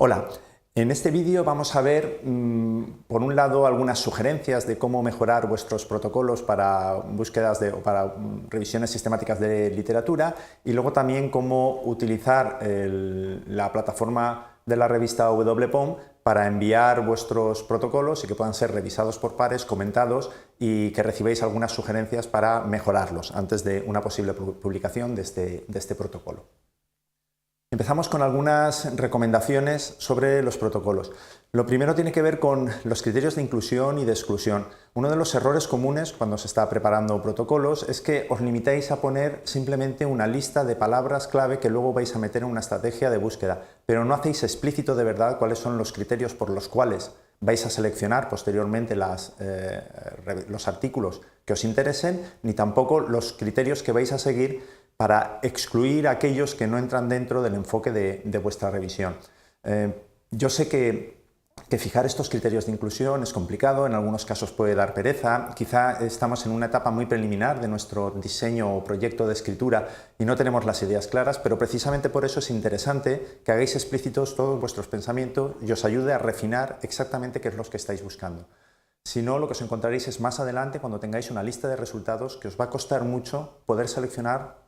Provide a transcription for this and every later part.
Hola, en este vídeo vamos a ver, por un lado, algunas sugerencias de cómo mejorar vuestros protocolos para búsquedas o para revisiones sistemáticas de literatura, y luego también cómo utilizar la plataforma de la revista WPOM para enviar vuestros protocolos y que puedan ser revisados por pares, comentados y que recibáis algunas sugerencias para mejorarlos antes de una posible publicación de este protocolo. Empezamos con algunas recomendaciones sobre los protocolos. Lo primero tiene que ver con los criterios de inclusión y de exclusión. Uno de los errores comunes cuando se está preparando protocolos es que os limitáis a poner simplemente una lista de palabras clave que luego vais a meter en una estrategia de búsqueda, pero no hacéis explícito de verdad cuáles son los criterios por los cuales vais a seleccionar posteriormente los artículos que os interesen, ni tampoco los criterios que vais a seguir para excluir a aquellos que no entran dentro del enfoque de vuestra revisión. Yo sé que fijar estos criterios de inclusión es complicado, en algunos casos puede dar pereza, quizá estamos en una etapa muy preliminar de nuestro diseño o proyecto de escritura y no tenemos las ideas claras, pero precisamente por eso es interesante que hagáis explícitos todos vuestros pensamientos y os ayude a refinar exactamente qué es lo que estáis buscando. Si no, lo que os encontraréis es más adelante, cuando tengáis una lista de resultados, que os va a costar mucho poder seleccionar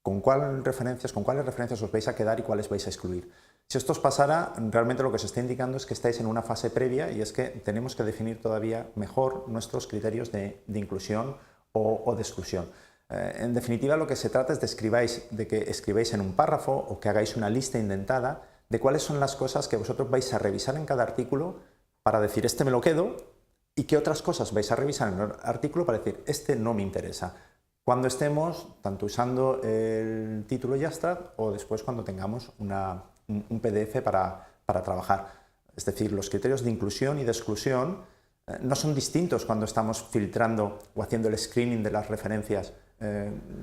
con cuáles referencias os vais a quedar y cuáles vais a excluir. Si esto os pasara, realmente lo que os está indicando es que estáis en una fase previa y es que tenemos que definir todavía mejor nuestros criterios de inclusión o de exclusión. En definitiva, lo que se trata es de que escribáis en un párrafo o que hagáis una lista indentada de cuáles son las cosas que vosotros vais a revisar en cada artículo para decir, este me lo quedo, y qué otras cosas vais a revisar en el artículo para decir, este no me interesa. Cuando estemos tanto usando el título y abstract o después cuando tengamos un PDF para trabajar. Es decir, los criterios de inclusión y de exclusión no son distintos cuando estamos filtrando o haciendo el screening de las referencias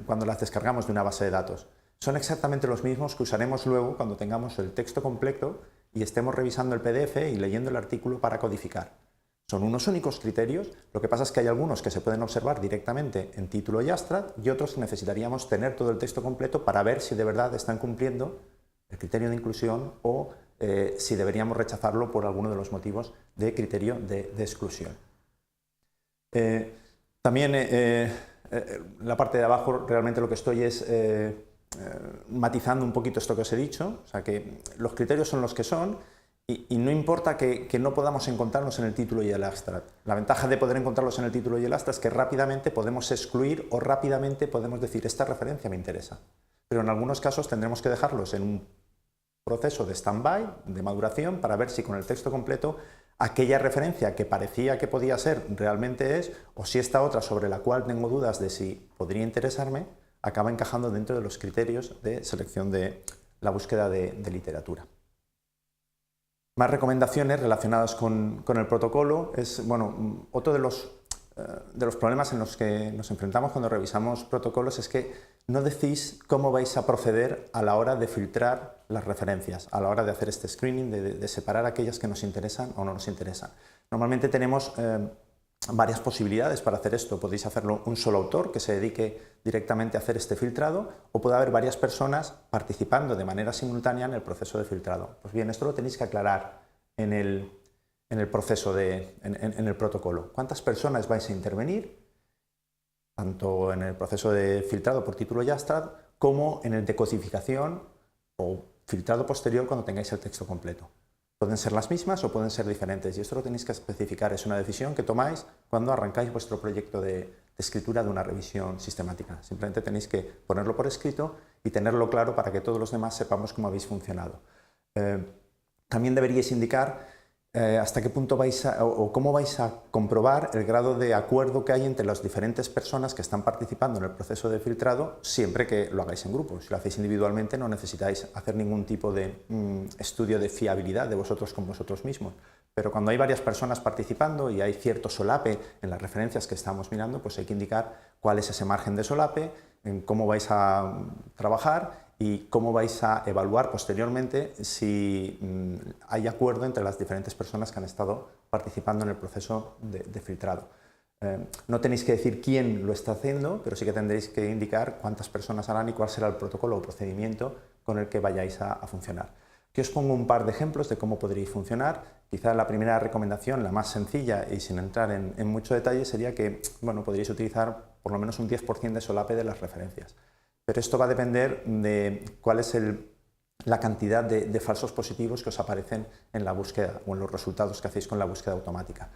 cuando las descargamos de una base de datos. Son exactamente los mismos que usaremos luego cuando tengamos el texto completo y estemos revisando el PDF y leyendo el artículo para codificar. Son unos únicos criterios, lo que pasa es que hay algunos que se pueden observar directamente en título y abstract y otros necesitaríamos tener todo el texto completo para ver si de verdad están cumpliendo el criterio de inclusión o si deberíamos rechazarlo por alguno de los motivos de criterio de exclusión. También la parte de abajo realmente lo que estoy es matizando un poquito esto que os he dicho, o sea que los criterios son los que son. Y no importa que no podamos encontrarlos en el título y el abstract. La ventaja de poder encontrarlos en el título y el abstract es que rápidamente podemos excluir o rápidamente podemos decir, esta referencia me interesa. Pero en algunos casos tendremos que dejarlos en un proceso de stand-by, de maduración, para ver si con el texto completo aquella referencia que parecía que podía ser realmente es, o si esta otra sobre la cual tengo dudas de si podría interesarme, acaba encajando dentro de los criterios de selección de la búsqueda de literatura. Más recomendaciones relacionadas con el protocolo es, bueno, otro de los problemas en los que nos enfrentamos cuando revisamos protocolos es que no decís cómo vais a proceder a la hora de filtrar las referencias, a la hora de hacer este screening, de separar aquellas que nos interesan o no nos interesan. Normalmente tenemos varias posibilidades para hacer esto. Podéis hacerlo un solo autor que se dedique directamente a hacer este filtrado, o puede haber varias personas participando de manera simultánea en el proceso de filtrado. Pues bien, esto lo tenéis que aclarar en el proceso en el protocolo. ¿Cuántas personas vais a intervenir? Tanto en el proceso de filtrado por título y abstract, como en el de codificación o filtrado posterior cuando tengáis el texto completo. Pueden ser las mismas o pueden ser diferentes, y esto lo tenéis que especificar. Es una decisión que tomáis cuando arrancáis vuestro proyecto de escritura de una revisión sistemática. Simplemente tenéis que ponerlo por escrito y tenerlo claro para que todos los demás sepamos cómo habéis funcionado. También deberíais indicar hasta qué punto o cómo vais a comprobar el grado de acuerdo que hay entre las diferentes personas que están participando en el proceso de filtrado, siempre que lo hagáis en grupo. Si lo hacéis individualmente no necesitáis hacer ningún tipo de estudio de fiabilidad de vosotros con vosotros mismos. Pero cuando hay varias personas participando y hay cierto solape en las referencias que estamos mirando, pues hay que indicar cuál es ese margen de solape, en cómo vais a trabajar y cómo vais a evaluar posteriormente si hay acuerdo entre las diferentes personas que han estado participando en el proceso de filtrado. No tenéis que decir quién lo está haciendo, pero sí que tendréis que indicar cuántas personas harán y cuál será el protocolo o procedimiento con el que vayáis a funcionar. Aquí os pongo un par de ejemplos de cómo podríais funcionar. Quizá la primera recomendación, la más sencilla y sin entrar en mucho detalle, sería que podríais utilizar por lo menos un 10% de solape de las referencias. Pero esto va a depender de cuál es la cantidad de falsos positivos que os aparecen en la búsqueda o en los resultados que hacéis con la búsqueda automática.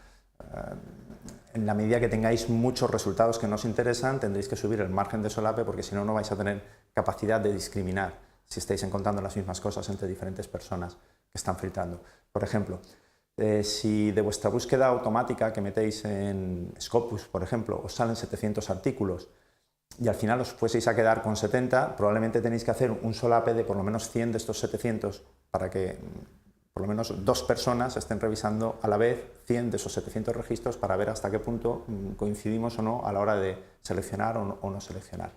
En la medida que tengáis muchos resultados que no os interesan, tendréis que subir el margen de solape porque si no, no vais a tener capacidad de discriminar si estáis encontrando las mismas cosas entre diferentes personas que están filtrando. Por ejemplo, si de vuestra búsqueda automática que metéis en Scopus, por ejemplo, os salen 700 artículos y al final os fueseis a quedar con 70, probablemente tenéis que hacer un solape de por lo menos 100 de estos 700 para que por lo menos 2 personas estén revisando a la vez 100 de esos 700 registros para ver hasta qué punto coincidimos o no a la hora de seleccionar o no seleccionar.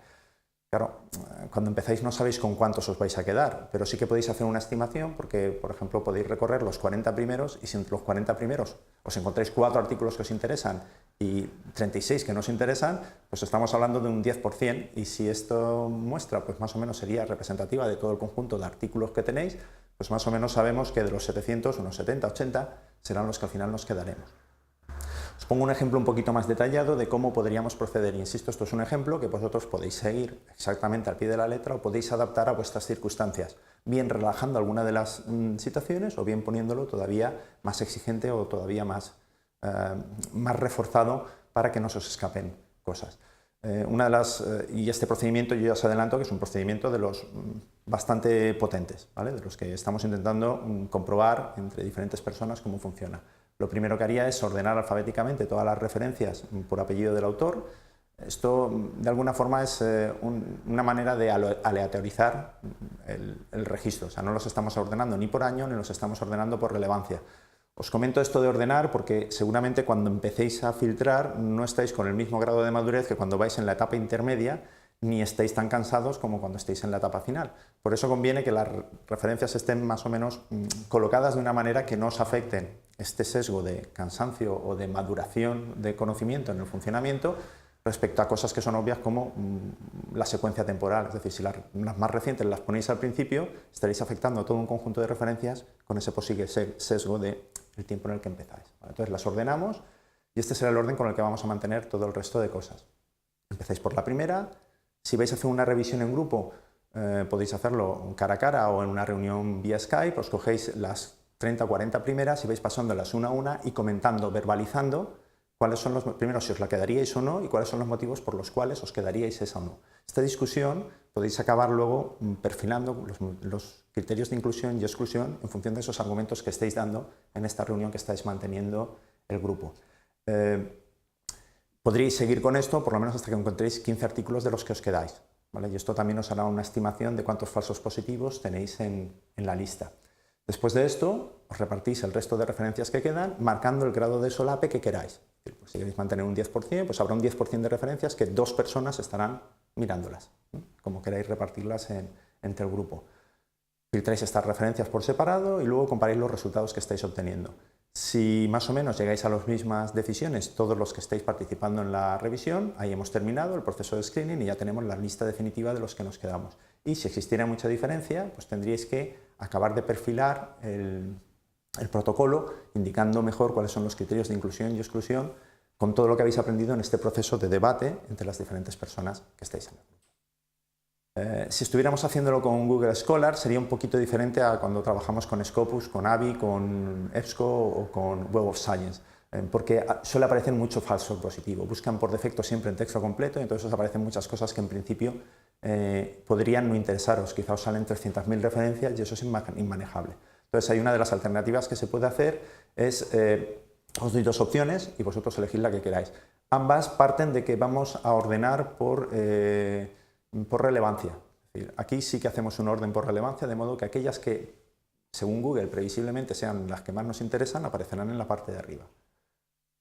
Claro, cuando empezáis no sabéis con cuántos os vais a quedar, pero sí que podéis hacer una estimación porque, por ejemplo, podéis recorrer los 40 primeros y si entre los 40 primeros os encontráis 4 artículos que os interesan y 36 que no os interesan, pues estamos hablando de un 10% y si esto muestra, pues más o menos sería representativa de todo el conjunto de artículos que tenéis, pues más o menos sabemos que de los 700, unos 70, 80 serán los que al final nos quedaremos. Os pongo un ejemplo un poquito más detallado de cómo podríamos proceder. Insisto, esto es un ejemplo que vosotros podéis seguir exactamente al pie de la letra o podéis adaptar a vuestras circunstancias, bien relajando alguna de las situaciones o bien poniéndolo todavía más exigente o todavía más reforzado para que no se os escapen cosas. Y este procedimiento yo ya os adelanto que es un procedimiento de los bastante potentes, ¿vale? De los que estamos intentando comprobar entre diferentes personas cómo funciona. Lo primero que haría es ordenar alfabéticamente todas las referencias por apellido del autor. Esto, de alguna forma, es una manera de aleatorizar el registro. O sea, no los estamos ordenando ni por año, ni los estamos ordenando por relevancia. Os comento esto de ordenar porque seguramente cuando empecéis a filtrar no estáis con el mismo grado de madurez que cuando vais en la etapa intermedia, ni estáis tan cansados como cuando estéis en la etapa final. Por eso conviene que las referencias estén más o menos colocadas de una manera que no os afecten este sesgo de cansancio o de maduración de conocimiento en el funcionamiento respecto a cosas que son obvias como la secuencia temporal. Es decir, si las más recientes las ponéis al principio, estaréis afectando a todo un conjunto de referencias con ese posible sesgo del tiempo en el que empezáis. Entonces las ordenamos y este será el orden con el que vamos a mantener todo el resto de cosas. Empezáis por la primera. Si vais a hacer una revisión en grupo, podéis hacerlo cara a cara o en una reunión vía Skype, os cogéis las 30 o 40 primeras y vais pasándolas una a una y comentando, verbalizando cuáles son los primeros, si os la quedaríais o no y cuáles son los motivos por los cuales os quedaríais esa o no. Esta discusión podéis acabar luego perfilando los criterios de inclusión y exclusión en función de esos argumentos que estáis dando en esta reunión que estáis manteniendo el grupo. Podríais seguir con esto por lo menos hasta que encontréis 15 artículos de los que os quedáis, ¿vale? Y esto también os hará una estimación de cuántos falsos positivos tenéis en la lista. Después de esto, os repartís el resto de referencias que quedan, marcando el grado de solape que queráis. Pues si queréis mantener un 10%, pues habrá un 10% de referencias que 2 personas estarán mirándolas, ¿no? Como queráis repartirlas entre el grupo. Filtráis estas referencias por separado y luego comparáis los resultados que estáis obteniendo. Si más o menos llegáis a las mismas decisiones todos los que estáis participando en la revisión, ahí hemos terminado el proceso de screening y ya tenemos la lista definitiva de los que nos quedamos. Y si existiera mucha diferencia, pues tendríais que acabar de perfilar el protocolo, indicando mejor cuáles son los criterios de inclusión y exclusión con todo lo que habéis aprendido en este proceso de debate entre las diferentes personas que estáis en el grupo. Si estuviéramos haciéndolo con Google Scholar sería un poquito diferente a cuando trabajamos con Scopus, con AVI, con EBSCO o con Web of Science, porque suele aparecer mucho falso positivo. Buscan por defecto siempre en texto completo y entonces os aparecen muchas cosas que en principio podrían no interesaros. Quizá os salen 300.000 referencias y eso es inmanejable. Entonces hay una de las alternativas que se puede hacer es, os doy 2 opciones y vosotros elegid la que queráis. Ambas parten de que vamos a ordenar por relevancia. Es decir, aquí sí que hacemos un orden por relevancia, de modo que aquellas que, según Google, previsiblemente sean las que más nos interesan, aparecerán en la parte de arriba.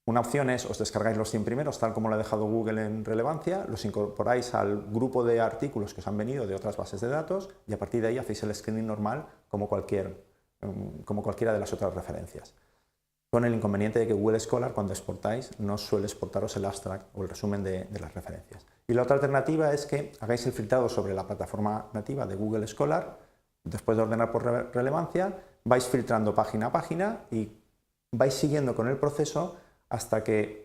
Una opción es, os descargáis los 100 primeros, tal como lo ha dejado Google en relevancia, los incorporáis al grupo de artículos que os han venido de otras bases de datos y a partir de ahí hacéis el screening normal como cualquiera de las otras referencias. Con el inconveniente de que Google Scholar, cuando exportáis, no suele exportaros el abstract o el resumen de las referencias. Y la otra alternativa es que hagáis el filtrado sobre la plataforma nativa de Google Scholar, Después de ordenar por relevancia, vais filtrando página a página y vais siguiendo con el proceso hasta que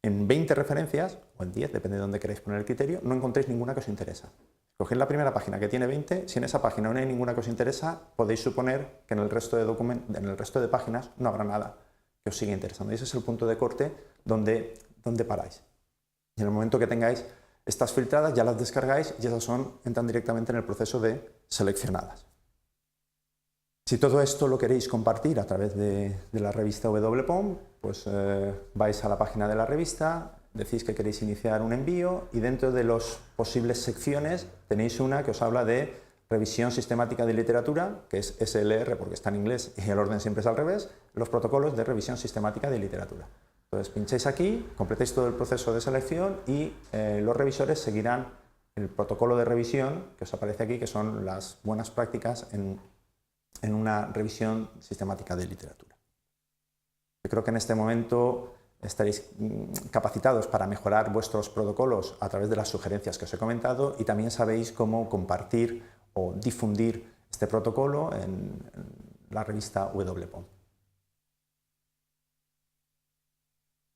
en 20 referencias, o en 10, depende de dónde queréis poner el criterio, no encontréis ninguna que os interesa. Cogéis la primera página que tiene 20, si en esa página no hay ninguna que os interesa, podéis suponer que en el resto de páginas no habrá nada que os siga interesando. Y ese es el punto de corte donde paráis. Y en el momento que tengáis estas filtradas, ya las descargáis y esas entran directamente en el proceso de seleccionadas. Si todo esto lo queréis compartir a través de la revista WPOM, pues vais a la página de la revista, decís que queréis iniciar un envío y dentro de las posibles secciones tenéis una que os habla de revisión sistemática de literatura, que es SLR porque está en inglés y el orden siempre es al revés, los protocolos de revisión sistemática de literatura. Entonces pincháis aquí, completáis todo el proceso de selección y los revisores seguirán el protocolo de revisión que os aparece aquí, que son las buenas prácticas en una revisión sistemática de literatura. Yo creo que en este momento estaréis capacitados para mejorar vuestros protocolos a través de las sugerencias que os he comentado y también sabéis cómo compartir o difundir este protocolo en la revista WPOM.